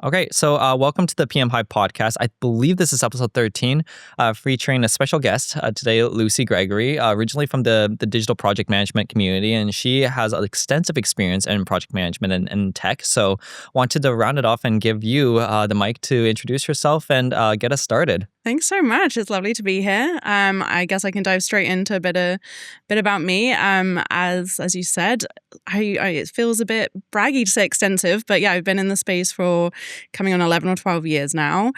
Okay, so welcome to the PM Hive Podcast. I believe this is episode 13, featuring a special guest today, Lucy Gregory, originally from the digital project management community, and she has extensive experience in project management and tech. So wanted to round it off and give you the mic to introduce yourself and get us started. Thanks so much. It's lovely to be here. I guess I can dive straight into a bit about me. As you said, it feels a bit braggy to say extensive, but yeah, I've been in the space for coming on 11 or 12 years now.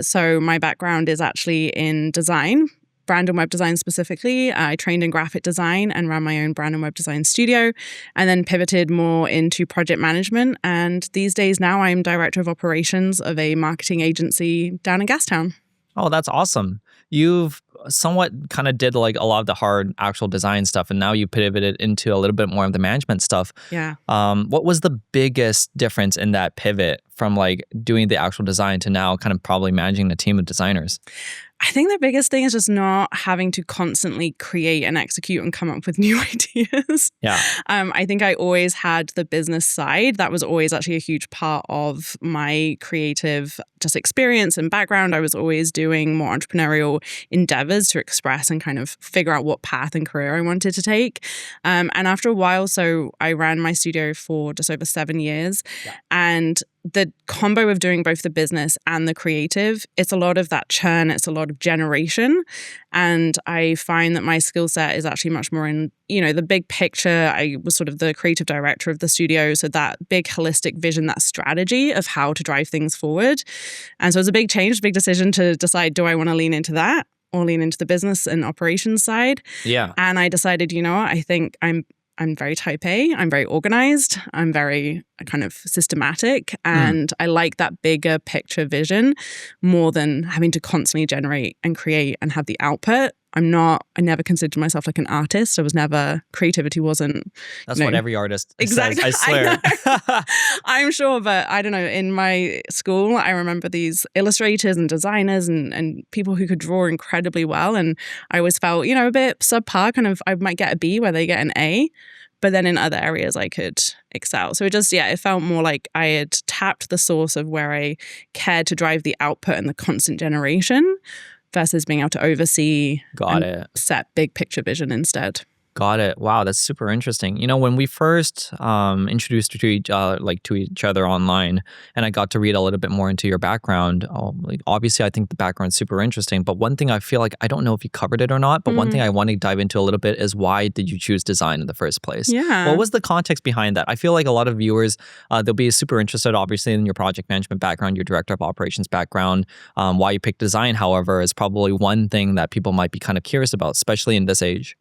So my background is actually in design, brand and web design specifically. I trained in graphic design and ran my own brand and web design studio, and then pivoted more into project management. And these days now I'm director of operations of a marketing agency down in Gastown. Oh, that's awesome. You've somewhat kind of did like a lot of the hard actual design stuff, and now you pivoted into a little bit more of the management stuff. Yeah. What was the biggest difference in that pivot from like doing the actual design to now kind of probably managing a team of designers? I think the biggest thing is just not having to constantly create and execute and come up with new ideas. Yeah. I think I always had the business side. That was always actually a huge part of my creative just experience and background. I was always doing more entrepreneurial endeavors to express and kind of figure out what path and career I wanted to take. And after a while, so I ran my studio for just over 7 years. Yeah. And the combo of doing both the business and the creative, it's a lot of that churn, it's a lot of generation. And I find that my skill set is actually much more in, the big picture. I was sort of the creative director of the studio. So that big holistic vision, that strategy of how to drive things forward. And so it was a big change, big decision to decide, do I want to lean into that or lean into the business and operations side? Yeah. And I decided, I think I'm very type A. I'm very organized. I'm very kind of systematic. And I like that bigger picture vision more than having to constantly generate and create and have the output. I never considered myself like an artist. Creativity wasn't. That's what every artist exactly says, I swear. I'm sure, but I don't know. In my school, I remember these illustrators and designers and people who could draw incredibly well. And I always felt, a bit subpar, kind of, I might get a B where they get an A. But then in other areas, I could excel. So it felt more like I had tapped the source of where I cared to drive the output and the constant generation versus being able to oversee and set big picture vision instead. Got it. Wow, that's super interesting. When we first introduced to each other online, and I got to read a little bit more into your background. Obviously, I think the background's super interesting. But one thing I feel like I don't know if you covered it or not. But one thing I want to dive into a little bit is why did you choose design in the first place? Yeah. What was the context behind that? I feel like a lot of viewers they'll be super interested, obviously, in your project management background, your director of operations background. Why you picked design, however, is probably one thing that people might be kind of curious about, especially in this age.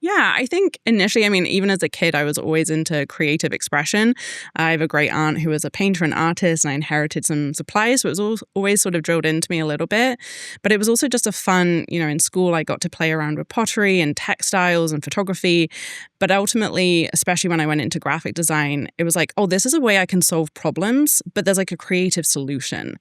Yeah, I think initially, even as a kid, I was always into creative expression. I have a great aunt who was a painter and artist, and I inherited some supplies, so it was always sort of drilled into me a little bit. But it was also just a fun, in school, I got to play around with pottery and textiles and photography. But ultimately, especially when I went into graphic design, it was like, oh, this is a way I can solve problems, but there's like a creative solution.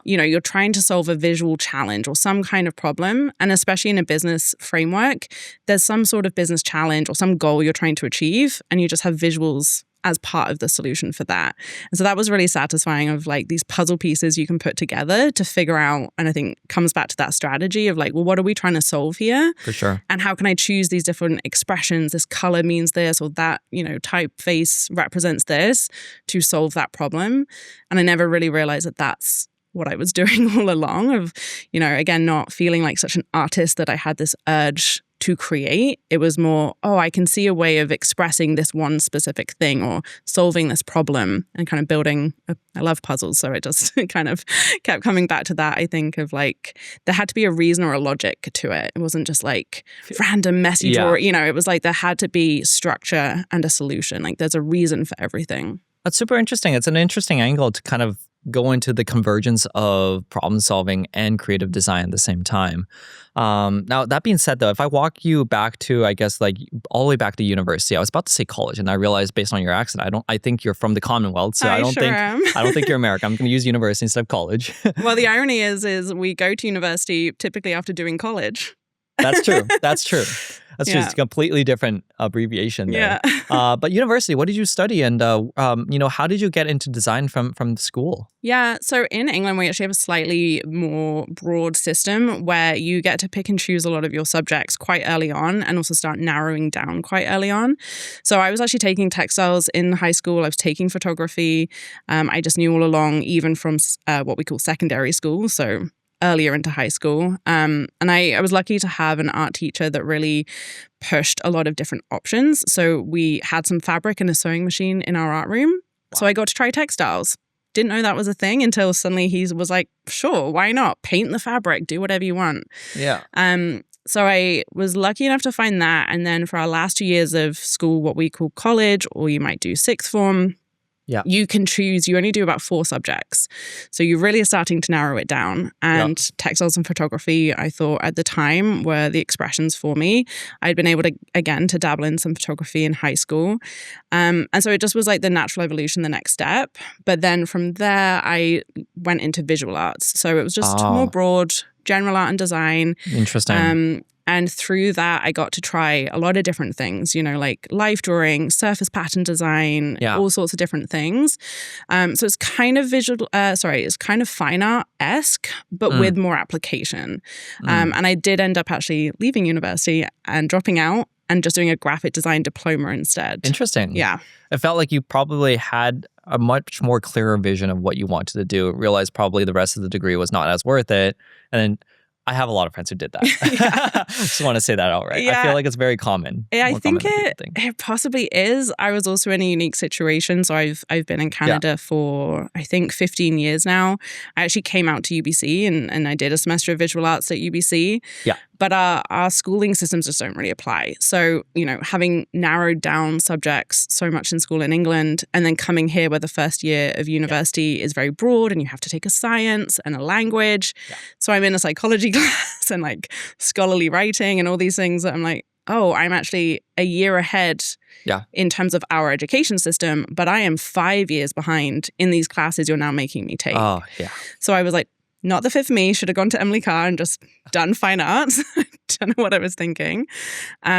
You're trying to solve a visual challenge or some kind of problem. And especially in a business framework, there's some sort of business challenge or some goal you're trying to achieve, and you just have visuals as part of the solution for that. And so that was really satisfying of like these puzzle pieces you can put together to figure out, and I think comes back to that strategy of like, well, what are we trying to solve here? For sure. And how can I choose these different expressions? This color means this, or that, typeface represents this to solve that problem. And I never really realized that that's what I was doing all along of, again, not feeling like such an artist that I had this urge to create. It was more, I can see a way of expressing this one specific thing or solving this problem and kind of building. I love puzzles, so it just kind of kept coming back to that. I think of like, there had to be a reason or a logic to it. It wasn't just like random messy draw. It was like there had to be structure and a solution. Like there's a reason for everything. That's super interesting. It's an interesting angle to kind of go into the convergence of problem solving and creative design at the same time. Now, that being said, though, if I walk you back to, I guess, like all the way back to university, I was about to say college, and I realized based on your accent, I think you're from the Commonwealth, so I don't think you're American. I'm going to use university instead of college. Well, the irony is we go to university typically after doing college. That's true. That's true. That's true. Yeah. It's a completely different abbreviation there. Yeah. But university, what did you study? And, how did you get into design from school? Yeah. So in England, we actually have a slightly more broad system where you get to pick and choose a lot of your subjects quite early on and also start narrowing down quite early on. So I was actually taking textiles in high school. I was taking photography. I just knew all along, even from what we call secondary school. So earlier into high school. And I was lucky to have an art teacher that really pushed a lot of different options. So we had some fabric and a sewing machine in our art room. Wow. So I got to try textiles. Didn't know that was a thing until suddenly he was like, sure, why not? Paint the fabric, do whatever you want. Yeah. So I was lucky enough to find that. And then for our last 2 years of school, what we call college, or you might do sixth form, you can choose, you only do about 4 subjects. So you really are starting to narrow it down. And textiles and photography, I thought at the time, were the expressions for me. I'd been able to, again, to dabble in some photography in high school. And so it just was like the natural evolution, the next step. But then from there, I went into visual arts. So it was just more broad, general art and design. Interesting. And through that, I got to try a lot of different things, like life drawing, surface pattern design, all sorts of different things. So it's kind of it's kind of fine art-esque, but with more application. And I did end up actually leaving university and dropping out and just doing a graphic design diploma instead. Interesting. Yeah. It felt like you probably had a much more clearer vision of what you wanted to do, realized probably the rest of the degree was not as worth it. And then I have a lot of friends who did that. Just want to say that outright. I feel like it's very common. Yeah, I think it possibly is. I was also in a unique situation. So I've been in Canada for, I think, 15 years now. I actually came out to UBC and I did a semester of visual arts at UBC. Yeah. But our schooling systems just don't really apply. So, having narrowed down subjects so much in school in England and then coming here where the first year of university is very broad and you have to take a science and a language. Yeah. So I'm in a psychology class and like scholarly writing and all these things that I'm like, oh, I'm actually a year ahead in terms of our education system, but I am 5 years behind in these classes you're now making me take. Oh, yeah. So I was like, not the fit for me. Should have gone to Emily Carr and just done fine arts. Don't know what I was thinking. So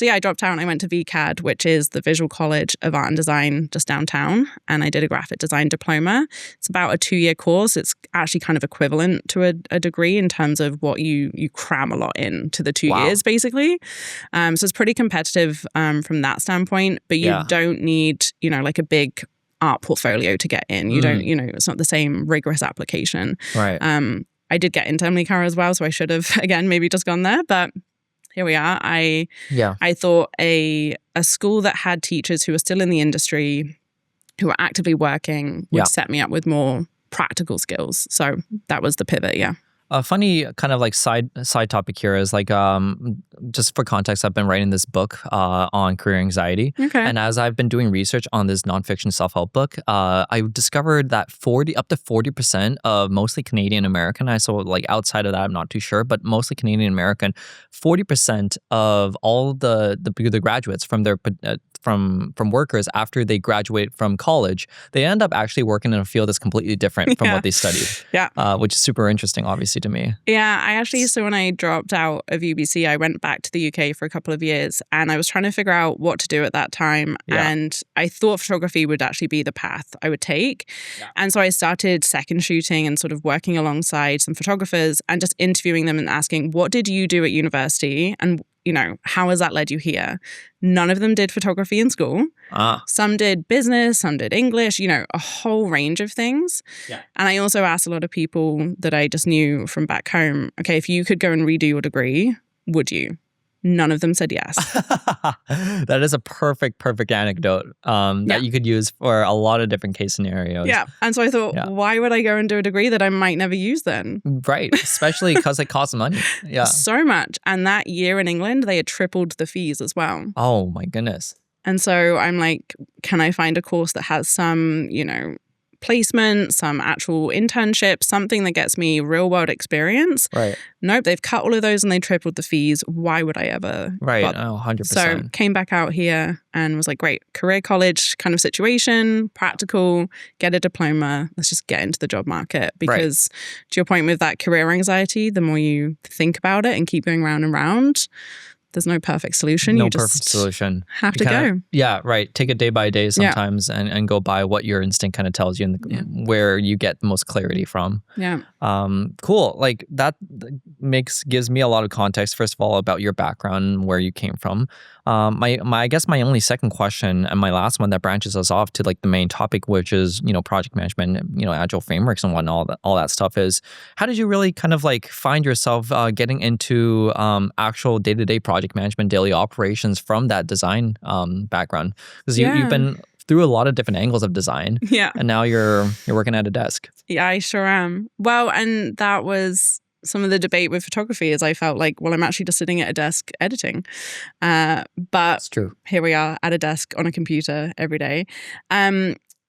I dropped out and I went to VCAD, which is the Visual College of Art and Design just downtown. And I did a graphic design diploma. It's about a 2-year course. It's actually kind of equivalent to a degree in terms of what you cram a lot in to the 2 years, basically. So it's pretty competitive from that standpoint. But you don't need, like a big art portfolio to get in. You don't, it's not the same rigorous application. Right. I did get into Emily Carr as well, so I should have, again, maybe just gone there. But here we are. I thought a school that had teachers who are still in the industry, who are actively working, would set me up with more practical skills. So that was the pivot, A funny kind of like side topic here is like, just for context, I've been writing this book on career anxiety. Okay. And as I've been doing research on this nonfiction self-help book, I discovered that up to 40% of mostly Canadian American, so like outside of that, I'm not too sure, but mostly Canadian American, 40% of all the graduates from their from workers after they graduate from college, they end up actually working in a field that's completely different from what they studied. Which is super interesting, obviously, to me. Yeah, I actually, so when I dropped out of UBC, I went back to the UK for a couple of years and I was trying to figure out what to do at that time. And I thought photography would actually be the path I would take. And so I started second shooting and sort of working alongside some photographers and just interviewing them and asking, what did you do at university? And how has that led you here? None of them did photography in school. Some did business, some did English, a whole range of things. Yeah. And I also asked a lot of people that I just knew from back home, okay, if you could go and redo your degree, would you? None of them said yes. That is a perfect anecdote that you could use for a lot of different case scenarios. Yeah. And so I thought, why would I go and do a degree that I might never use then? Right. Especially because it costs money. Yeah. So much. And that year in England, they had tripled the fees as well. Oh, my goodness. And so I'm like, can I find a course that has some, placement, some actual internship, something that gets me real world experience. Right. Nope, they've cut all of those and they tripled the fees. Why would I ever? Right. bother? 100%. So came back out here and was like, great, career college kind of situation, practical, get a diploma. Let's just get into the job market. Because to your point with that career anxiety, the more you think about it and keep going round and round, there's no perfect solution. No you just perfect solution. have to go. Yeah, right. Take it day by day sometimes and go by what your instinct kind of tells you and where you get the most clarity from. Yeah. Cool. Like that gives me a lot of context, first of all, about your background and where you came from. I guess my only second question and my last one that branches us off to like the main topic, which is, project management, agile frameworks and whatnot, all that stuff is, how did you really kind of like find yourself getting into actual day-to-day project management, daily operations from that design background? Because you've been through a lot of different angles of design. Yeah. And now you're working at a desk. Yeah, I sure am. Well, and that was some of the debate with photography is I felt like, well, I'm actually just sitting at a desk editing. But That's true. Here we are at a desk on a computer every day.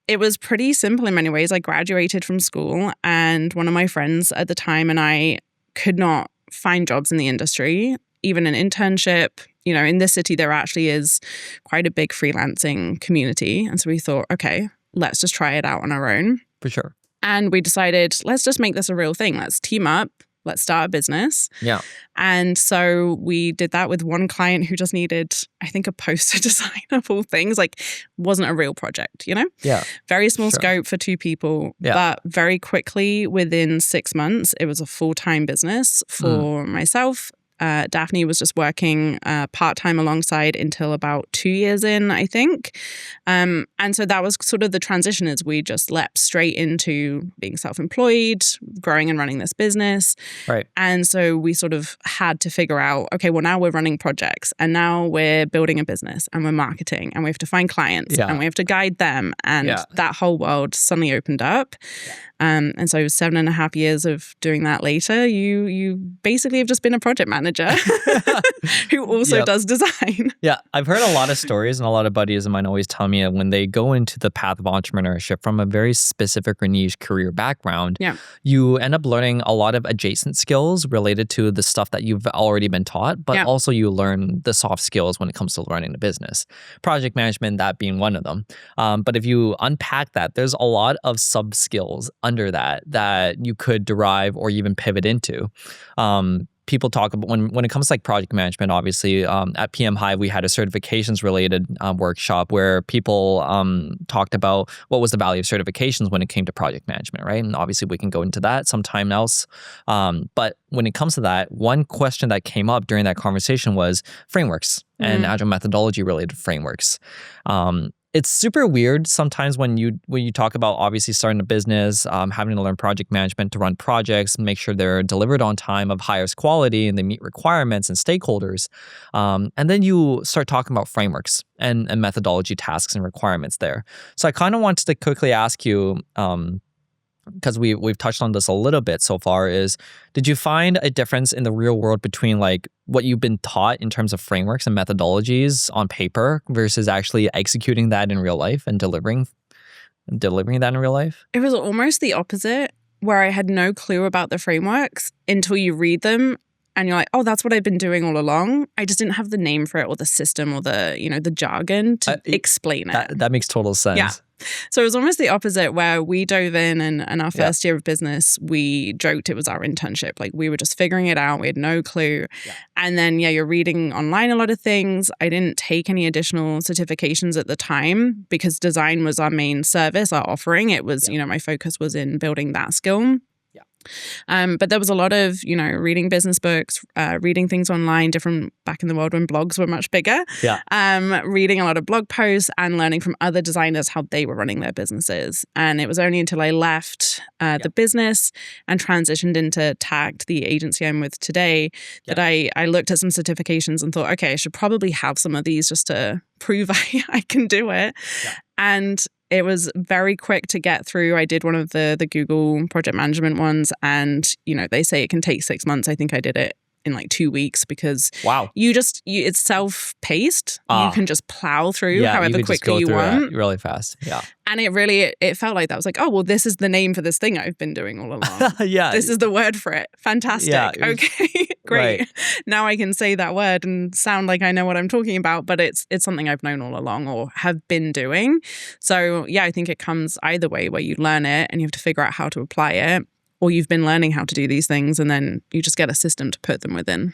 It was pretty simple in many ways. I graduated from school and one of my friends at the time and I could not find jobs in the industry, even an internship. In this city, there actually is quite a big freelancing community. And so we thought, okay, let's just try it out on our own. For sure. And we decided, let's just make this a real thing. Let's team up. Let's start a business. Yeah. And so we did that with one client who just needed, I think, a poster design of all things. Like, wasn't a real project, Yeah. Very small scope for 2 people. Yeah. But very quickly, within 6 months, it was a full-time business for myself. Daphne was just working part-time alongside until about 2 years in, I think. And so that was sort of the transition as we just leapt straight into being self-employed, growing and running this business. Right. And so we sort of had to figure out, okay, well, now we're running projects and now we're building a business and we're marketing and we have to find clients and we have to guide them. And that whole world suddenly opened up. And so 7.5 years of doing that later, you basically have just been a project manager who also does design. Yeah, I've heard a lot of stories and a lot of buddies of mine always tell me that when they go into the path of entrepreneurship from a very specific or niche career background, you end up learning a lot of adjacent skills related to the stuff that you've already been taught, but also you learn the soft skills when it comes to running the business. Project management, that being one of them. But if you unpack that, there's a lot of sub skills under that you could derive or even pivot into. People talk about when it comes to like project management, obviously at PM Hive, we had a certifications related workshop where people talked about what was the value of certifications when it came to project management, right? And obviously we can go into that sometime else. But when it comes to that, one question that came up during that conversation was frameworks and agile methodology related frameworks. It's super weird sometimes when you talk about obviously starting a business, having to learn project management to run projects, make sure they're delivered on time of highest quality and they meet requirements and stakeholders. And then you start talking about frameworks and methodology tasks and requirements there. So I kind of wanted to quickly ask you, because we've touched on this a little bit so far, is did you find a difference in the real world between like what you've been taught in terms of frameworks and methodologies on paper versus actually executing that in real life and delivering that in real life? It was almost the opposite, where I had no clue about the frameworks until you read them and you're like, oh, that's what I've been doing all along. I just didn't have the name for it or the system or the jargon to explain it. That makes total sense. Yeah. So it was almost the opposite, where we dove in and our first year of business, we joked it was our internship. Like we were just figuring it out. We had no clue. Yeah. And then, you're reading online a lot of things. I didn't take any additional certifications at the time because design was our main service, our offering. It was, my focus was in building that skill. But there was a lot of, reading business books, reading things online, different back in the world when blogs were much bigger. Reading a lot of blog posts and learning from other designers how they were running their businesses. And it was only until I left the business and transitioned into Takt, the agency I'm with today, that I looked at some certifications and thought, okay, I should probably have some of these just to prove I can do it. And it was very quick to get through. I did one of the Google project management ones and, they say it can take 6 months. I think I did it in like 2 weeks because Wow. it's self-paced. You can just plow through however quickly you want. Really fast. Yeah. And it felt like that was like, oh, well, this is the name for this thing I've been doing all along. Yeah. This is the word for it. Fantastic. Yeah, Okay, great. Right. Now I can say that word and sound like I know what I'm talking about, but it's something I've known all along or have been doing. So yeah, I think it comes either way where you learn it and you have to figure out how to apply it, or you've been learning how to do these things and then you just get a system to put them within.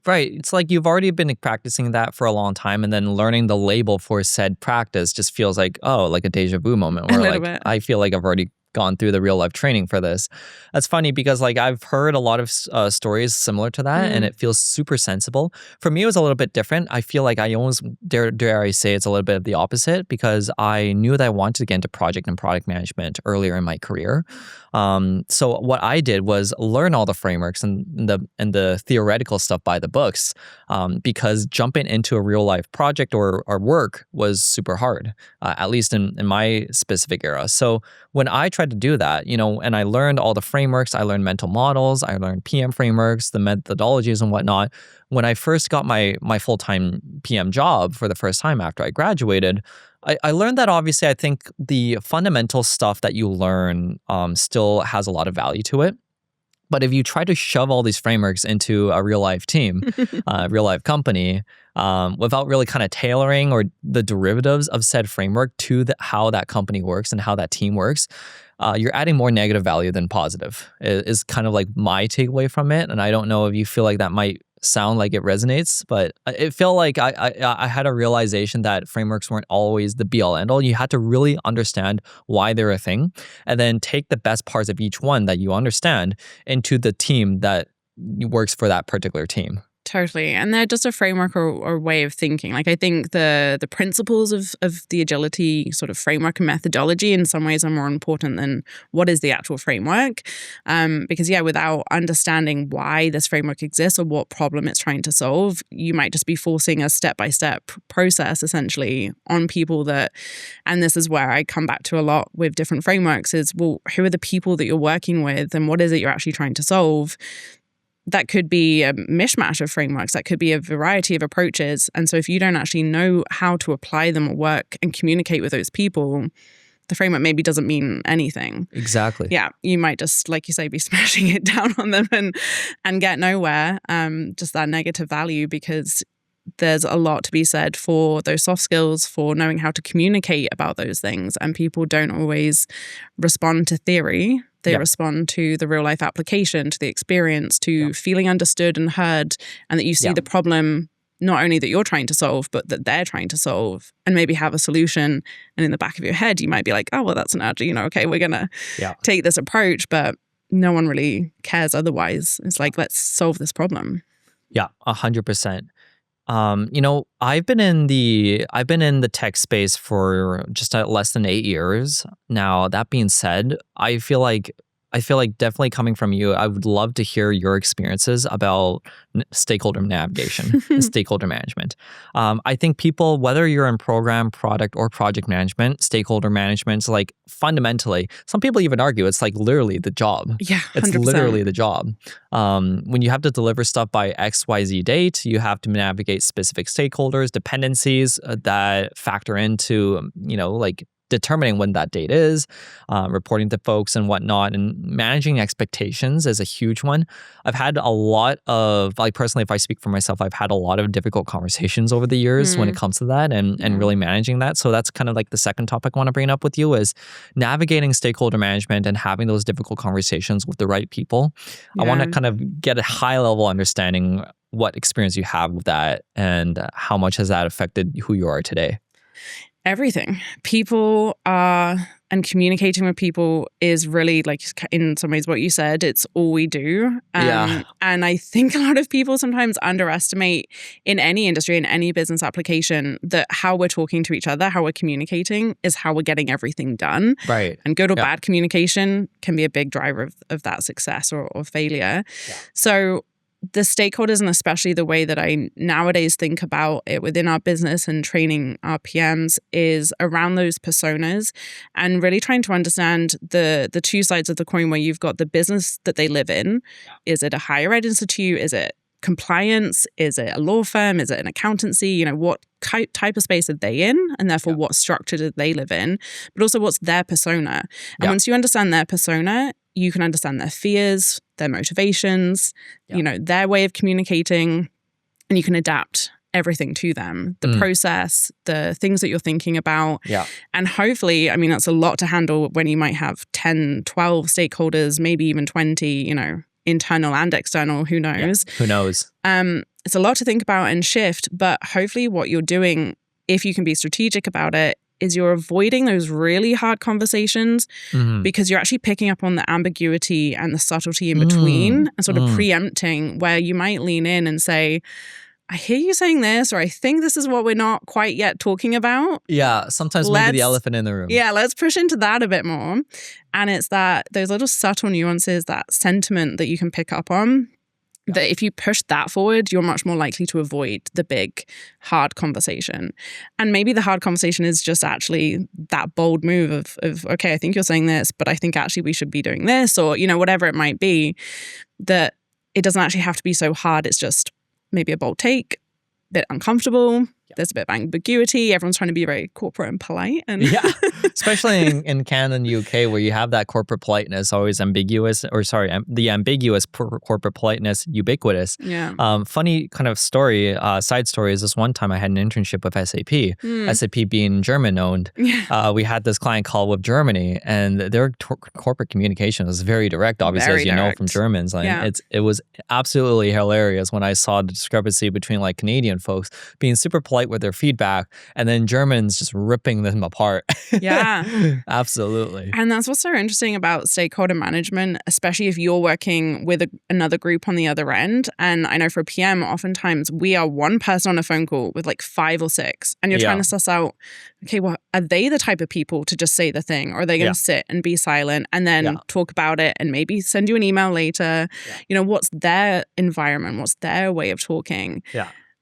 Right. It's like you've already been practicing that for a long time, and then learning the label for said practice just feels like, oh, like a deja vu moment where like bit. I feel like I've already gone through the real life training for this. That's funny because like I've heard a lot of stories similar to that, and it feels super sensible. For me, it was a little bit different. I feel like I almost dare I say it's a little bit of the opposite, because I knew that I wanted to get into project and product management earlier in my career. So what I did was learn all the frameworks and the theoretical stuff by the books, because jumping into a real life project or work was super hard, at least in my specific era. So when I tried to do that, and I learned all the frameworks, I learned mental models, I learned PM frameworks, the methodologies and whatnot. When I first got my full-time PM job for the first time after I graduated, I learned that obviously I think the fundamental stuff that you learn still has a lot of value to it. But if you try to shove all these frameworks into a real life team, a real life company, without really kind of tailoring or the derivatives of said framework to how that company works and how that team works, you're adding more negative value than positive, is kind of like my takeaway from it. And I don't know if you feel like that might sound like it resonates, but it felt like I had a realization that frameworks weren't always the be all end all. You had to really understand why they're a thing, and then take the best parts of each one that you understand into the team that works for that particular team. Totally. And they're just a framework or way of thinking. Like I think the principles of the agility sort of framework and methodology in some ways are more important than what is the actual framework. Because without understanding why this framework exists or what problem it's trying to solve, you might just be forcing a step-by-step process essentially on people and this is where I come back to a lot with different frameworks is, well, who are the people that you're working with and what is it you're actually trying to solve? That could be a mishmash of frameworks. That could be a variety of approaches. And so if you don't actually know how to apply them or work and communicate with those people, the framework maybe doesn't mean anything. Exactly. Yeah, you might just, like you say, be smashing it down on them and get nowhere. Just that negative value, because there's a lot to be said for those soft skills, for knowing how to communicate about those things. And people don't always respond to theory. They respond to the real life application, to the experience, to feeling understood and heard, and that you see the problem not only that you're trying to solve, but that they're trying to solve, and maybe have a solution. And in the back of your head, you might be like, oh, well, that's an agile, okay, we're going to take this approach, but no one really cares otherwise. It's like, let's solve this problem. Yeah, 100%. I've been in the tech space for just less than 8 years now. That being said, I feel like definitely coming from you, I would love to hear your experiences about stakeholder navigation and stakeholder management. I think people, whether you're in program, product, or project management, stakeholder management is like fundamentally, some people even argue it's like literally the job. Yeah, 100%. It's literally the job. When you have to deliver stuff by XYZ date, you have to navigate specific stakeholders, dependencies that factor into, like determining when that date is, reporting to folks and whatnot, and managing expectations is a huge one. I've had a lot of, like personally, if I speak for myself, I've had a lot of difficult conversations over the years when it comes to that and really managing that. So that's kind of like the second topic I want to bring up with you is navigating stakeholder management and having those difficult conversations with the right people. I want to kind of get a high level understanding what experience you have with that and how much has that affected who you are today. Everything. People are, and communicating with people is really, like, in some ways what you said, it's all we do. And I think a lot of people sometimes underestimate in any industry, in any business application, that how we're talking to each other, how we're communicating is how we're getting everything done. Right. And good or bad communication can be a big driver of that success or failure. Yeah. So the stakeholders, and especially the way that I nowadays think about it within our business and training our PMs, is around those personas and really trying to understand the two sides of the coin, where you've got the business that they live in. Is it a higher ed institute? Is it compliance? Is it a law firm? Is it an accountancy? You know, what type of space are they in? And therefore, what structure do they live in? But also, what's their persona? And once you understand their persona, you can understand their fears, their motivations, you know, their way of communicating, and you can adapt everything to them, the process, the things that you're thinking about. And hopefully, I mean, that's a lot to handle when you might have 10, 12 stakeholders, maybe even 20, you know, internal and external, who knows? Who knows? It's a lot to think about and shift, but hopefully what you're doing, if you can be strategic about it, is you're avoiding those really hard conversations because you're actually picking up on the ambiguity and the subtlety in between and sort of preempting where you might lean in and say, I hear you saying this, or I think this is what we're not quite yet talking about. Yeah, sometimes maybe the elephant in the room. Yeah, let's push into that a bit more. And it's that those little subtle nuances, that sentiment that you can pick up on, that if you push that forward, you're much more likely to avoid the big, hard conversation. And maybe the hard conversation is just actually that bold move of okay, I think you're saying this, but I think actually we should be doing this, or, you know, whatever it might be, that it doesn't actually have to be so hard. It's just maybe a bold take, a bit uncomfortable. There's a bit of ambiguity. Everyone's trying to be very corporate and polite. And especially in Canada and UK, where you have that corporate politeness always ambiguous, or sorry, the ambiguous corporate politeness ubiquitous. Funny kind of story, side story is this one time I had an internship with SAP. SAP being German owned. We had this client call with Germany, and their corporate communication was very direct, obviously, very as you know from Germans. Like, it was absolutely hilarious when I saw the discrepancy between like Canadian folks being super polite with their feedback and then Germans just ripping them apart. Absolutely. And that's what's so interesting about stakeholder management, especially if you're working with another group on the other end. And I know for a PM, oftentimes we are one person on a phone call with like 5 or 6, and you're trying to suss out, okay, well, are they the type of people to just say the thing, or are they going to sit and be silent and then talk about it and maybe send you an email later? You know, what's their environment? What's their way of talking?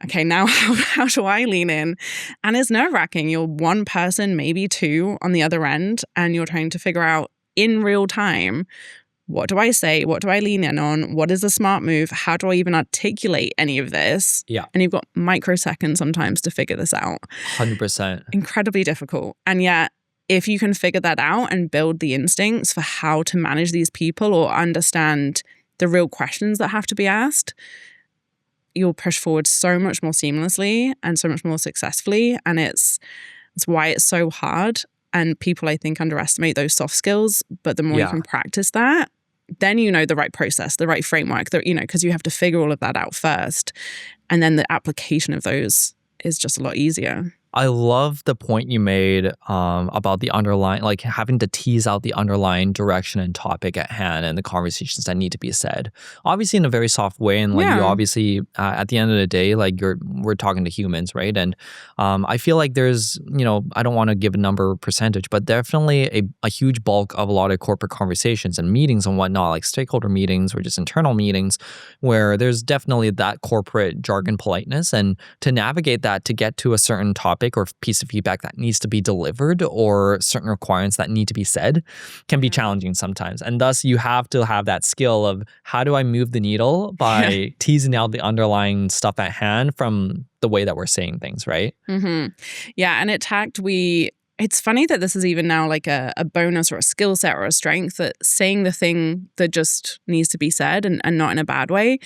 Okay, now how do I lean in? And it's nerve-wracking. You're one person, maybe 2 on the other end, and you're trying to figure out in real time, what do I say? What do I lean in on? What is a smart move? How do I even articulate any of this? And you've got microseconds sometimes to figure this out. 100%. Incredibly difficult. And yet, if you can figure that out and build the instincts for how to manage these people or understand the real questions that have to be asked, you'll push forward so much more seamlessly and so much more successfully. And it's why it's so hard. And people, I think, underestimate those soft skills. But the more you can practice that, then you know the right process, the right framework, that, you know, because you have to figure all of that out first. And then the application of those is just a lot easier. I love the point you made about the underlying, like having to tease out the underlying direction and topic at hand and the conversations that need to be said. Obviously in a very soft way, and like you obviously, at the end of the day, like we're talking to humans, right? And I feel like there's, you know, I don't want to give a number or percentage, but definitely a huge bulk of a lot of corporate conversations and meetings and whatnot, like stakeholder meetings or just internal meetings, where there's definitely that corporate jargon politeness, and to navigate that to get to a certain topic or piece of feedback that needs to be delivered or certain requirements that need to be said can be challenging sometimes. And thus you have to have that skill of how do I move the needle by teasing out the underlying stuff at hand from the way that we're saying things, right? Yeah, and at Takt, it's funny that this is even now like a bonus or a skill set or a strength, that saying the thing that just needs to be said and not in a bad way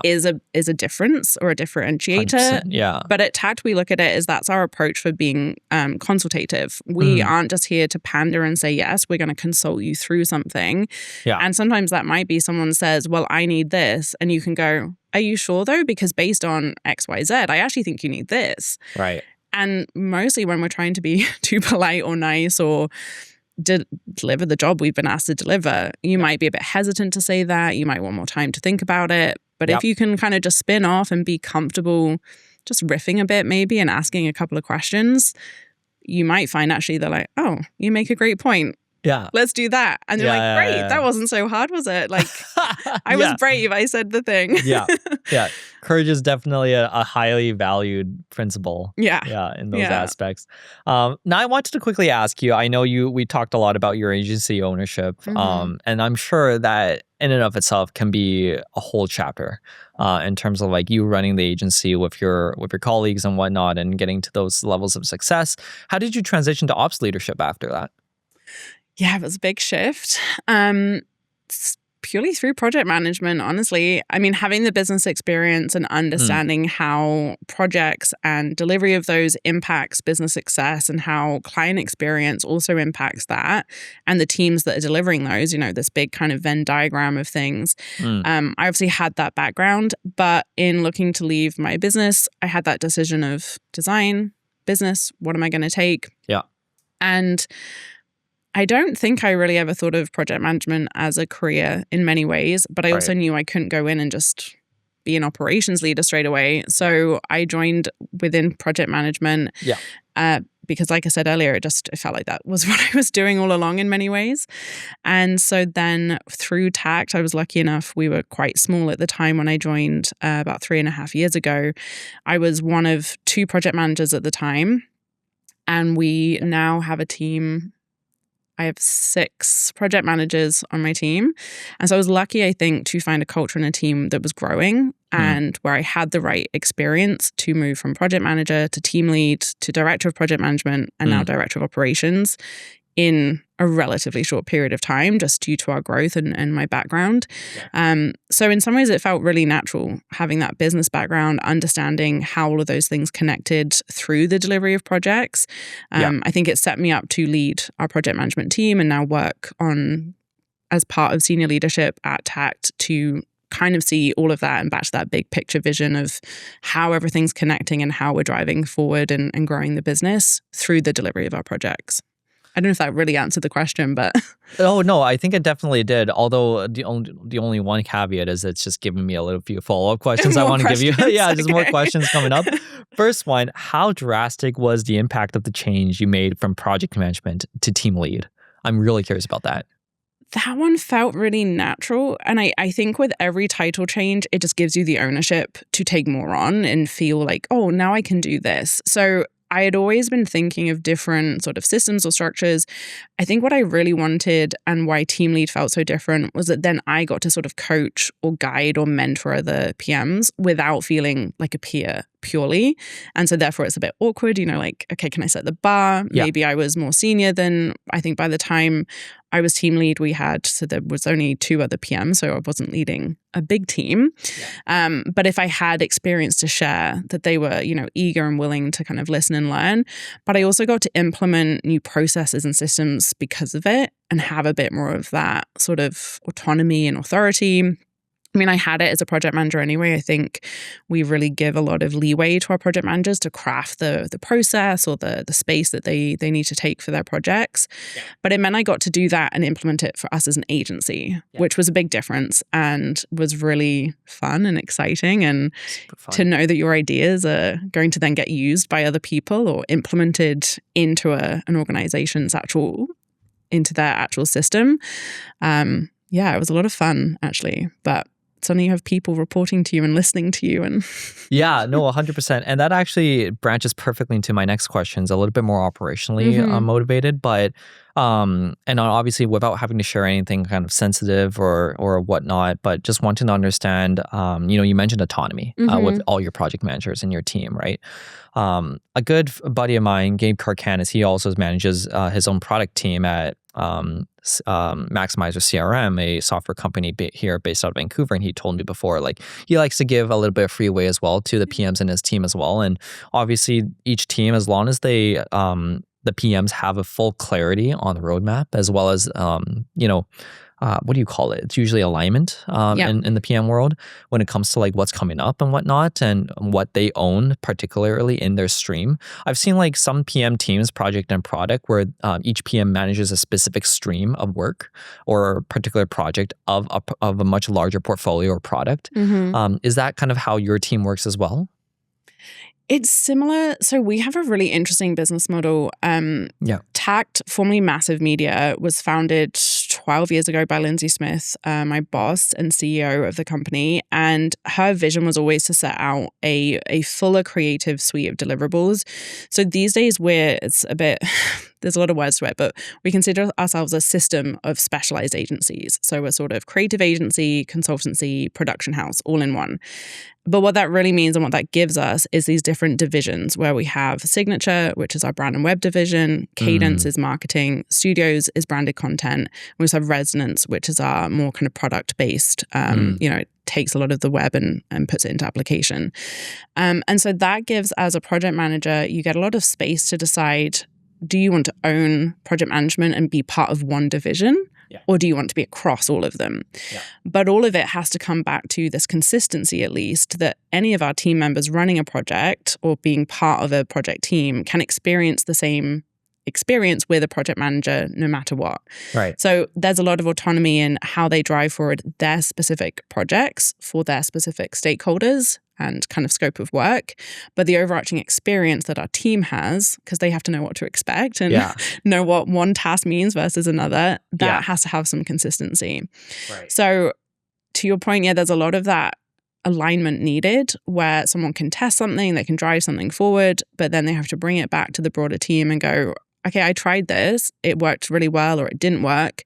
is a difference or a differentiator. But at Takt, we look at it as that's our approach for being consultative. We aren't just here to pander and say, yes, we're going to consult you through something. And sometimes that might be someone says, well, I need this. And you can go, are you sure though? Because based on X, Y, Z, I actually think you need this. Right. And mostly when we're trying to be too polite or nice or deliver the job we've been asked to deliver, you might be a bit hesitant to say that. You might want more time to think about it. But if you can kind of just spin off and be comfortable just riffing a bit maybe and asking a couple of questions, you might find actually they're like, oh, you make a great point. Let's do that. And you're like, great, that wasn't so hard, was it? Like, I was brave. I said the thing. Courage is definitely a highly valued principle. Yeah. In those aspects. Now, I wanted to quickly ask you, I know we talked a lot about your agency ownership, and I'm sure that in and of itself can be a whole chapter in terms of like you running the agency with your colleagues and whatnot and getting to those levels of success. How did you transition to ops leadership after that? Yeah, it was a big shift. Purely through project management, honestly. I mean, having the business experience and understanding how projects and delivery of those impacts business success and how client experience also impacts that and the teams that are delivering those, this big kind of Venn diagram of things. I obviously had that background, but in looking to leave my business, I had that decision of design, business, what am I going to take? Yeah. And I don't think I really ever thought of project management as a career in many ways, but I also knew I couldn't go in and just be an operations leader straight away. So I joined within project management because like I said earlier, it felt like that was what I was doing all along in many ways. And so then through Takt, I was lucky enough, we were quite small at the time when I joined about 3.5 years ago. I was one of 2 project managers at the time, and we now have a team. I have 6 project managers on my team. And so I was lucky, I think, to find a culture and a team that was growing and where I had the right experience to move from project manager to team lead to director of project management and now director of operations in a relatively short period of time, just due to our growth and my background. So in some ways, it felt really natural having that business background, understanding how all of those things connected through the delivery of projects. I think it set me up to lead our project management team and now work on as part of senior leadership at Takt to kind of see all of that and back to that big picture vision of how everything's connecting and how we're driving forward and growing the business through the delivery of our projects. I don't know if that really answered the question, but... Oh, no, I think it definitely did. Although the only one caveat is it's just giving me a few follow-up questions I want to give you. Just more questions coming up. First one, how drastic was the impact of the change you made from project management to team lead? I'm really curious about that. That one felt really natural. And I think with every title change, it just gives you the ownership to take more on and feel like, oh, now I can do this. So I had always been thinking of different sort of systems or structures. I think what I really wanted and why team lead felt so different was that then I got to sort of coach or guide or mentor other PMs without feeling like a peer purely. And so therefore it's a bit awkward, like, okay, can I set the bar? Maybe I was more senior than, I think by the time I was team lead, so there was only 2 other PMs, so I wasn't leading a big team. But if I had experience to share, that they were, eager and willing to kind of listen and learn. But I also got to implement new processes and systems because of it and have a bit more of that sort of autonomy and authority. I mean, I had it as a project manager anyway. I think we really give a lot of leeway to our project managers to craft the process or the space that they need to take for their projects. But it meant I got to do that and implement it for us as an agency, which was a big difference and was really fun and exciting. And to know that your ideas are going to then get used by other people or implemented into an organization's into their actual system. It was a lot of fun, actually. But suddenly you have people reporting to you and listening to you. And 100%. And that actually branches perfectly into my next questions, a little bit more operationally motivated, but and obviously without having to share anything kind of sensitive or whatnot, but just wanting to understand, you mentioned autonomy with all your project managers and your team, right? A good buddy of mine, Gabe Karkanis, he also manages his own product team at Maximizer CRM, a software company here based out of Vancouver. And he told me before, like, he likes to give a little bit of freeway as well to the PMs in his team as well. And obviously each team, as long as they, the PMs have a full clarity on the roadmap, as well as, what do you call it? It's usually alignment in the PM world when it comes to like what's coming up and whatnot and what they own, particularly in their stream. I've seen like some PM teams, project and product, where each PM manages a specific stream of work or a particular project of a much larger portfolio or product. Is that kind of how your team works as well? It's similar. So we have a really interesting business model. Takt, formerly Massive Media, was founded 12 years ago by Lindsay Smith, my boss and CEO of the company. And her vision was always to set out a fuller creative suite of deliverables. So these days it's a bit, there's a lot of words to it, but we consider ourselves a system of specialized agencies. So we're sort of creative agency, consultancy, production house, all in one. But what that really means and what that gives us is these different divisions where we have Signature, which is our brand and web division, Cadence is marketing, Studios is branded content. We also have Resonance, which is our more kind of product-based, it takes a lot of the web and puts it into application. And so that gives, as a project manager, you get a lot of space to decide, do you want to own project management and be part of one division? Yeah. Or do you want to be across all of them? Yeah. But all of it has to come back to this consistency, at least, that any of our team members running a project or being part of a project team can experience the same experience with a project manager no matter what. Right. So there's a lot of autonomy in how they drive forward their specific projects for their specific stakeholders and kind of scope of work. But the overarching experience that our team has, because they have to know what to expect and know what one task means versus another, that has to have some consistency. Right. So to your point, there's a lot of that alignment needed where someone can test something, they can drive something forward, but then they have to bring it back to the broader team and go, okay, I tried this, it worked really well or it didn't work.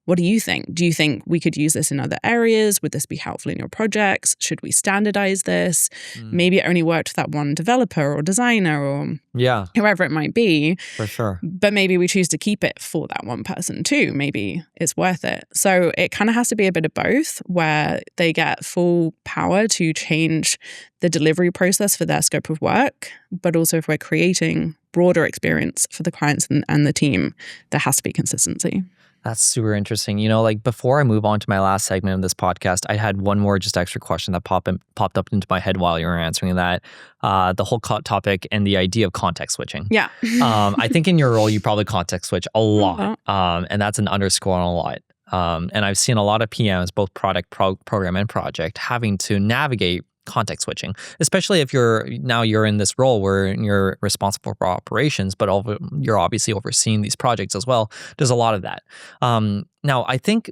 What do you think? Do you think we could use this in other areas? Would this be helpful in your projects? Should we standardize this? Maybe it only worked for that one developer or designer or whoever it might be. For sure. But maybe we choose to keep it for that one person too. Maybe it's worth it. So it kind of has to be a bit of both where they get full power to change the delivery process for their scope of work. But also if we're creating broader experience for the clients and the team, there has to be consistency. That's super interesting. Like before I move on to my last segment of this podcast, I had one more just extra question that popped up into my head while you were answering that. The whole topic and the idea of context switching. Yeah. I think in your role, you probably context switch a lot. And that's an underscore on a lot. And I've seen a lot of PMs, both product, program, and project, having to navigate context switching, especially if you're in this role where you're responsible for operations, but you're obviously overseeing these projects as well. There's a lot of that. Now, I think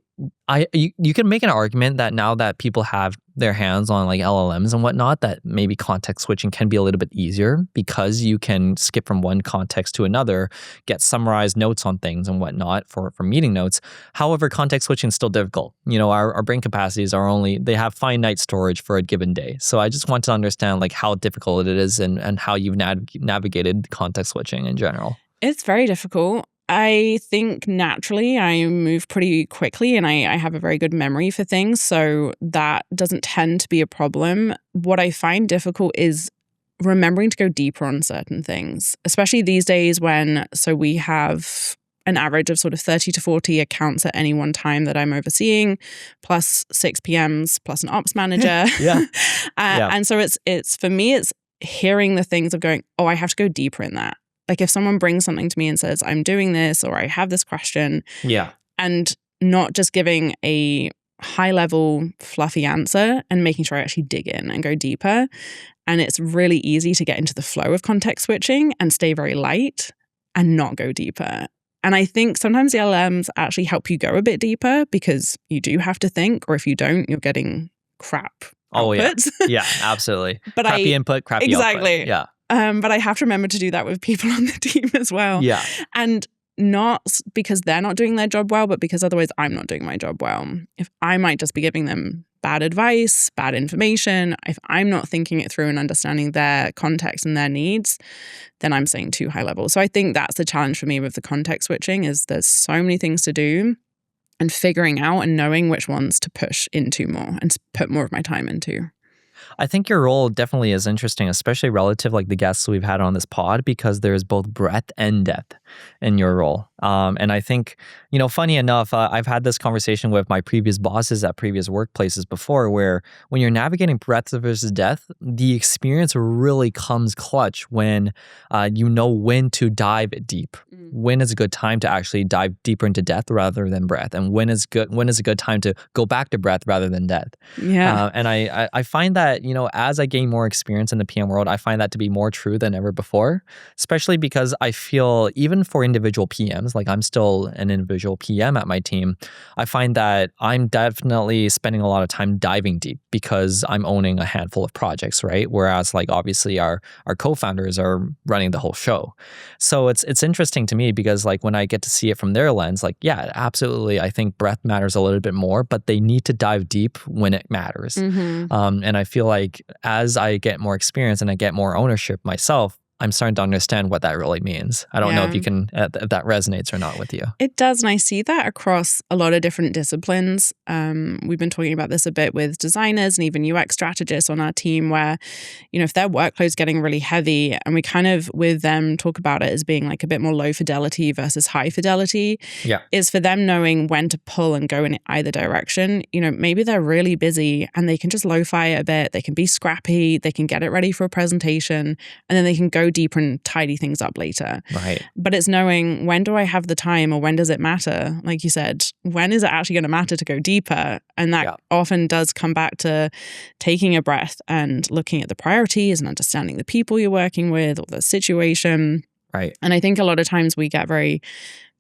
you can make an argument that now that people have their hands on like LLMs and whatnot, that maybe context switching can be a little bit easier because you can skip from one context to another, get summarized notes on things and whatnot for meeting notes. However, context switching is still difficult. Our brain capacities they have finite storage for a given day. So I just want to understand like how difficult it is and how you've navigated context switching in general. It's very difficult. I think naturally I move pretty quickly and I have a very good memory for things. So that doesn't tend to be a problem. What I find difficult is remembering to go deeper on certain things, especially these days so we have an average of sort of 30 to 40 accounts at any one time that I'm overseeing, plus 6 PMs, plus an ops manager. And so it's for me, it's hearing the things of going, oh, I have to go deeper in that. Like if someone brings something to me and says, I'm doing this, or I have this question, and not just giving a high level fluffy answer and making sure I actually dig in and go deeper. And it's really easy to get into the flow of context switching and stay very light and not go deeper. And I think sometimes the LLMs actually help you go a bit deeper because you do have to think, or if you don't, you're getting crap outputs. Yeah, absolutely. Crappy input, crappy output. Yeah. But I have to remember to do that with people on the team as well. Yeah. And not because they're not doing their job well, but because otherwise I'm not doing my job well. If I might just be giving them bad advice, bad information, if I'm not thinking it through and understanding their context and their needs, then I'm staying too high level. So I think that's the challenge for me with the context switching is there's so many things to do and figuring out and knowing which ones to push into more and put more of my time into. I think your role definitely is interesting, especially relative like the guests we've had on this pod, because there's both breadth and depth in your role. And I think, funny enough, I've had this conversation with my previous bosses at previous workplaces before, where when you're navigating breadth versus depth, the experience really comes clutch when you know when to dive deep. When is a good time to actually dive deeper into depth rather than breadth, and when is a good time to go back to breadth rather than depth. Yeah. And I find that, as I gain more experience in the PM world, I find that to be more true than ever before, especially because I feel even even for individual PMs, like I'm still an individual PM at my team, I find that I'm definitely spending a lot of time diving deep because I'm owning a handful of projects, right? Whereas like obviously our co-founders are running the whole show. So it's interesting to me because like when I get to see it from their lens, like, yeah, absolutely. I think breadth matters a little bit more, but they need to dive deep when it matters. And I feel like as I get more experience and I get more ownership myself, I'm starting to understand what that really means. I don't know if you can, if that resonates or not with you. It does. And I see that across a lot of different disciplines. We've been talking about this a bit with designers and even UX strategists on our team where, if their workload's getting really heavy and we kind of with them talk about it as being like a bit more low fidelity versus high fidelity, is for them knowing when to pull and go in either direction. Maybe they're really busy and they can just lo-fi it a bit. They can be scrappy. They can get it ready for a presentation and then they can go deeper and tidy things up later. Right. But it's knowing when do I have the time or when does it matter? Like you said, when is it actually going to matter to go deeper? And that often does come back to taking a breath and looking at the priorities and understanding the people you're working with or the situation. Right. And I think a lot of times we get very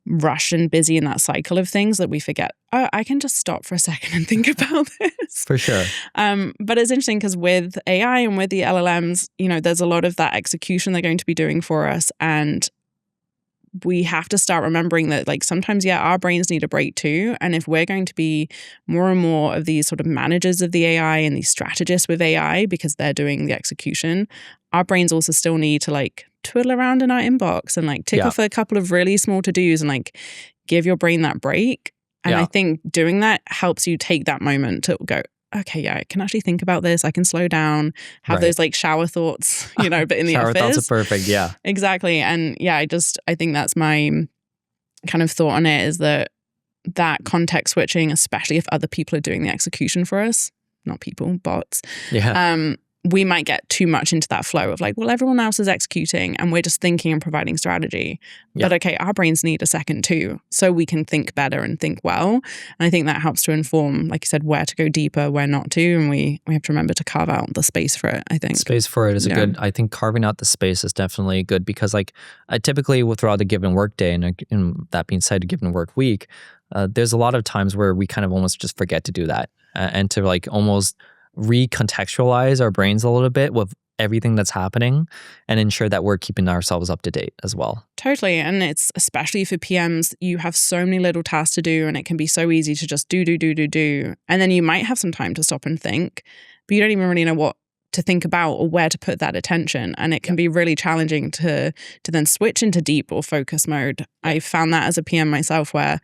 rushed and busy in that cycle of things that we forget, oh, I can just stop for a second and think about this. For sure. But it's interesting because with AI and with the LLMs, there's a lot of that execution they're going to be doing for us. And we have to start remembering that like sometimes, our brains need a break too. And if we're going to be more and more of these sort of managers of the AI and these strategists with AI because they're doing the execution, our brains also still need to like twiddle around in our inbox and like tick off a couple of really small to-dos and like give your brain that break. And I think doing that helps you take that moment to go, okay, I can actually think about this. I can slow down, have those like shower thoughts, but in the shower office. Shower thoughts are perfect, yeah. Exactly. And I think that's my kind of thought on it is that context switching, especially if other people are doing the execution for us, not people, bots. We might get too much into that flow of like, well, everyone else is executing and we're just thinking and providing strategy. But okay, our brains need a second too, so we can think better and think well. And I think that helps to inform, like you said, where to go deeper, where not to. And we have to remember to carve out the space for it, I think. Space for it is a good, I think carving out the space is definitely good because like I typically will throughout the given work day and that being said, a given work week, there's a lot of times where we kind of almost just forget to do that and to like almost recontextualize our brains a little bit with everything that's happening and ensure that we're keeping ourselves up to date as well. Totally. And it's especially for PMs, you have so many little tasks to do and it can be so easy to just do. And then you might have some time to stop and think, but you don't even really know what to think about or where to put that attention. And it can be really challenging to then switch into deep or focus mode. I found that as a PM myself where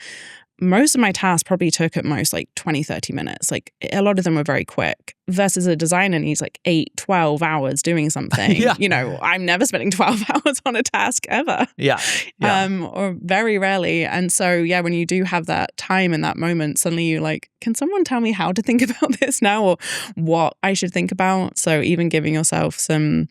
most of my tasks probably took at most like 20, 30 minutes. Like a lot of them were very quick versus a designer needs like 8, 12 hours doing something. I'm never spending 12 hours on a task ever. Or very rarely. And so, when you do have that time and that moment, suddenly you're like, can someone tell me how to think about this now or what I should think about? So even giving yourself some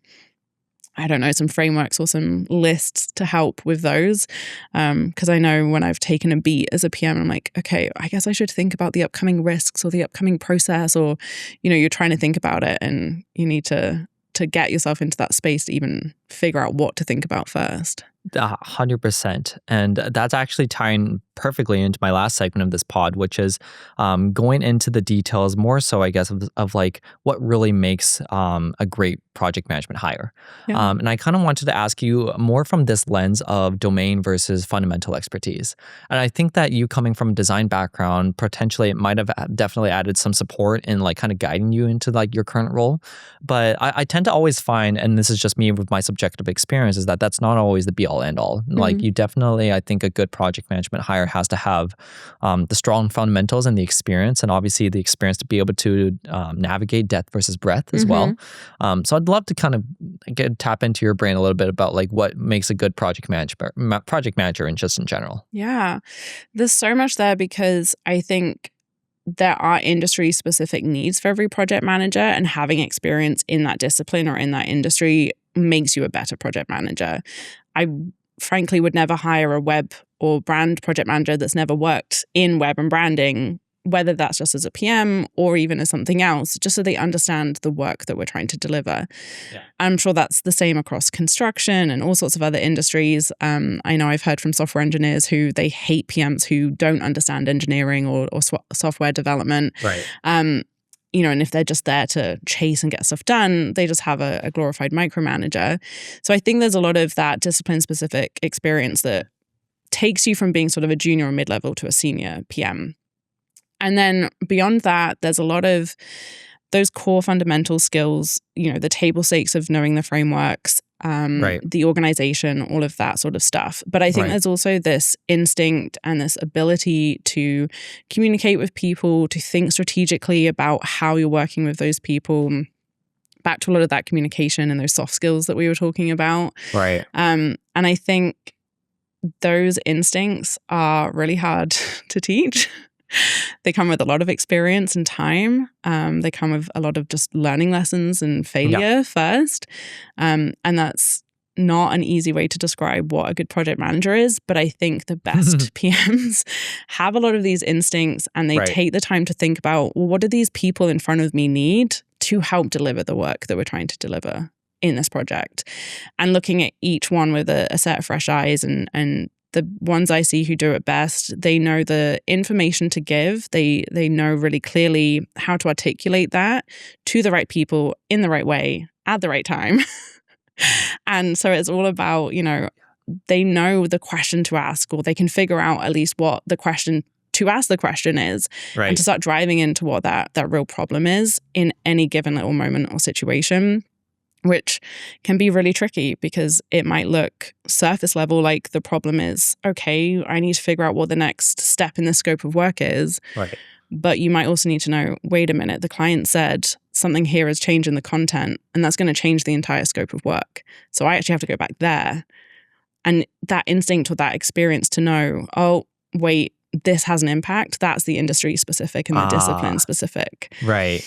frameworks or some lists to help with those. Because I know when I've taken a beat as a PM, I'm like, okay, I guess I should think about the upcoming risks or the upcoming process or, you're trying to think about it and you need to get yourself into that space to even figure out what to think about first. 100%. And that's actually tying perfectly into my last segment of this pod, which is going into the details more so, I guess, of like what really makes a great project management hire. And I kind of wanted to ask you more from this lens of domain versus fundamental expertise. And I think that you coming from a design background, potentially it might have definitely added some support in like kind of guiding you into like your current role. But I tend to always find, and this is just me with my subjective experience, is that that's not always the be all end all. Like you definitely, I think a good project management hire has to have the strong fundamentals and the experience, and obviously the experience to be able to navigate depth versus breadth as well. So I'd love to kind of tap into your brain a little bit about like what makes a good project manager and just in general. Yeah, there's so much there because I think there are industry specific needs for every project manager, and having experience in that discipline or in that industry makes you a better project manager. I frankly would never hire a web or brand project manager that's never worked in web and branding whether that's just as a PM or even as something else, just so they understand the work that we're trying to deliver. Yeah. I'm sure that's the same across construction and all sorts of other industries. I know I've heard from software engineers who they hate PMs who don't understand engineering or software development. Right. And if they're just there to chase and get stuff done, they just have a glorified micromanager. So I think there's a lot of that discipline-specific experience that takes you from being sort of a junior or mid-level to a senior PM. And then beyond that, there's a lot of those core fundamental skills, the table stakes of knowing the frameworks, the organization, all of that sort of stuff. But I think there's also this instinct and this ability to communicate with people, to think strategically about how you're working with those people. Back to a lot of that communication and those soft skills that we were talking about. Right. And I think those instincts are really hard to teach. They come with a lot of experience and time. They come with a lot of just learning lessons and failure first. And that's not an easy way to describe what a good project manager is. But I think the best PMs have a lot of these instincts and they take the time to think about, well, what do these people in front of me need to help deliver the work that we're trying to deliver in this project? And looking at each one with a set of fresh eyes and the ones I see who do it best, they know the information to give. They know really clearly how to articulate that to the right people in the right way at the right time. And so it's all about, they know the question to ask, or they can figure out at least what the question to ask the question is, and to start driving into what that real problem is in any given little moment or situation. Which can be really tricky because it might look surface level like the problem is, okay, I need to figure out what the next step in the scope of work is. Right. But you might also need to know, wait a minute, the client said something here is changing the content and that's going to change the entire scope of work. So I actually have to go back there. And that instinct or that experience to know, oh, wait, this has an impact. That's the industry specific and the discipline specific. Right.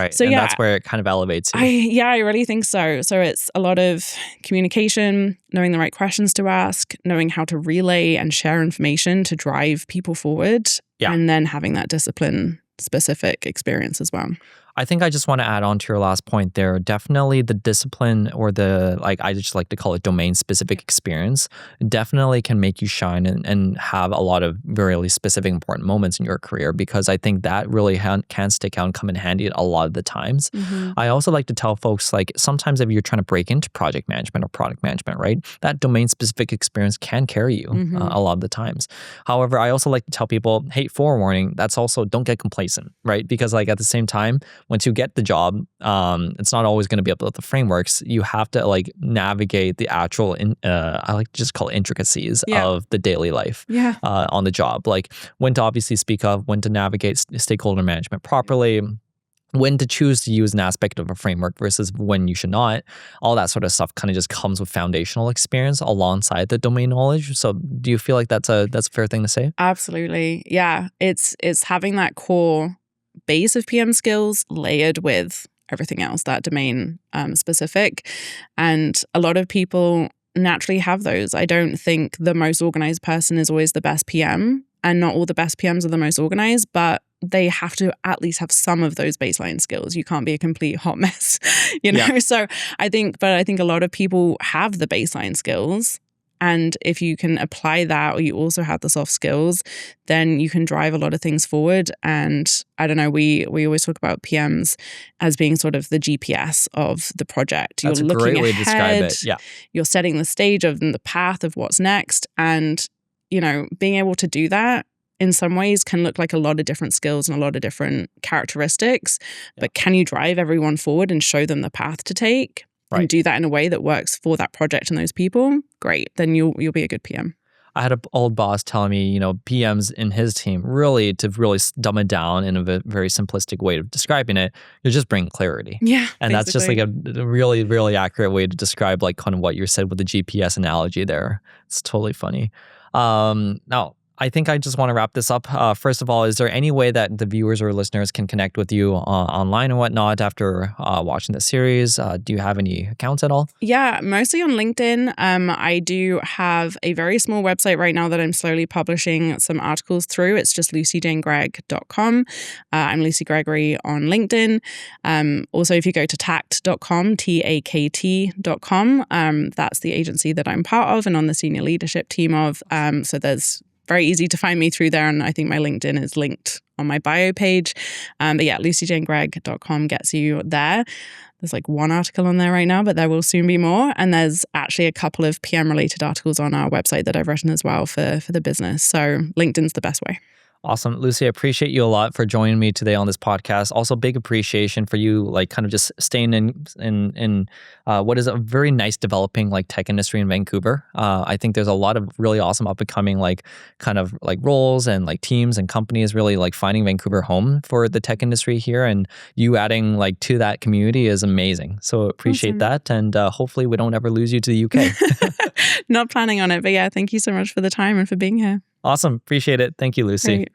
So and that's where it kind of elevates you. I really think so. So it's a lot of communication, knowing the right questions to ask, knowing how to relay and share information to drive people forward, and then having that discipline specific experience as well. I think I just want to add on to your last point there. Definitely the discipline or I just like to call it domain specific experience definitely can make you shine and have a lot of really specific important moments in your career, because I think that really can stick out and come in handy a lot of the times. Mm-hmm. I also like to tell folks, sometimes if you're trying to break into project management or product management, right, that domain specific experience can carry you a lot of the times. However, I also like to tell people, hey, forewarning, that's also don't get complacent, right? Because at the same time, once you get the job, it's not always going to be about the frameworks. You have to navigate the actual, I like to just call it intricacies of the daily life on the job. When to obviously speak of, when to navigate stakeholder management properly, when to choose to use an aspect of a framework versus when you should not. All that sort of stuff kind of just comes with foundational experience alongside the domain knowledge. So do you feel like that's a fair thing to say? Absolutely. Yeah. It's having that core base of PM skills layered with everything else, that domain specific. And a lot of people naturally have those. I don't think the most organized person is always the best PM, and not all the best PMs are the most organized, but they have to at least have some of those baseline skills. You can't be a complete hot mess, So I think a lot of people have the baseline skills. And if you can apply that, or you also have the soft skills, then you can drive a lot of things forward. And I don't know, we always talk about PMs as being sort of the GPS of the project. That's you're a looking great way ahead, to describe it. Yeah. You're setting the stage of the path of what's next. And, being able to do that in some ways can look like a lot of different skills and a lot of different characteristics. Yeah. But can you drive everyone forward and show them the path to take? And do that in a way that works for that project and those people, great. Then you'll be a good PM. I had an old boss telling me, PMs in his team to really dumb it down in a very simplistic way of describing it, you're just bringing clarity. Yeah. And that's just a really, really accurate way to describe kind of what you said with the GPS analogy there. It's totally funny. Now, I think I just want to wrap this up. First of all, is there any way that the viewers or listeners can connect with you online and whatnot after watching the series? Do you have any accounts at all? Yeah, mostly on LinkedIn. I do have a very small website right now that I'm slowly publishing some articles through. It's just lucyjanegreg.com. I'm Lucy Gregory on LinkedIn. Also, if you go to takt.com, TAKT.com, that's the agency that I'm part of and on the senior leadership team of. So there's very easy to find me through there. And I think my LinkedIn is linked on my bio page. But yeah, lucyjanegreg.com gets you there. There's like one article on there right now, but there will soon be more. And there's actually a couple of PM related articles on our website that I've written as well for the business. So LinkedIn's the best way. Awesome. Lucy, I appreciate you a lot for joining me today on this podcast. Also, big appreciation for you, like kind of just staying in what is a very nice developing like tech industry in Vancouver. I think there's a lot of really awesome up and coming like kind of like roles and like teams and companies really like finding Vancouver home for the tech industry here. And you adding like to that community is amazing. So appreciate that. And hopefully we don't ever lose you to the UK. Not planning on it, but yeah, thank you so much for the time and for being here. Awesome. Appreciate it. Thank you, Lucy. Great.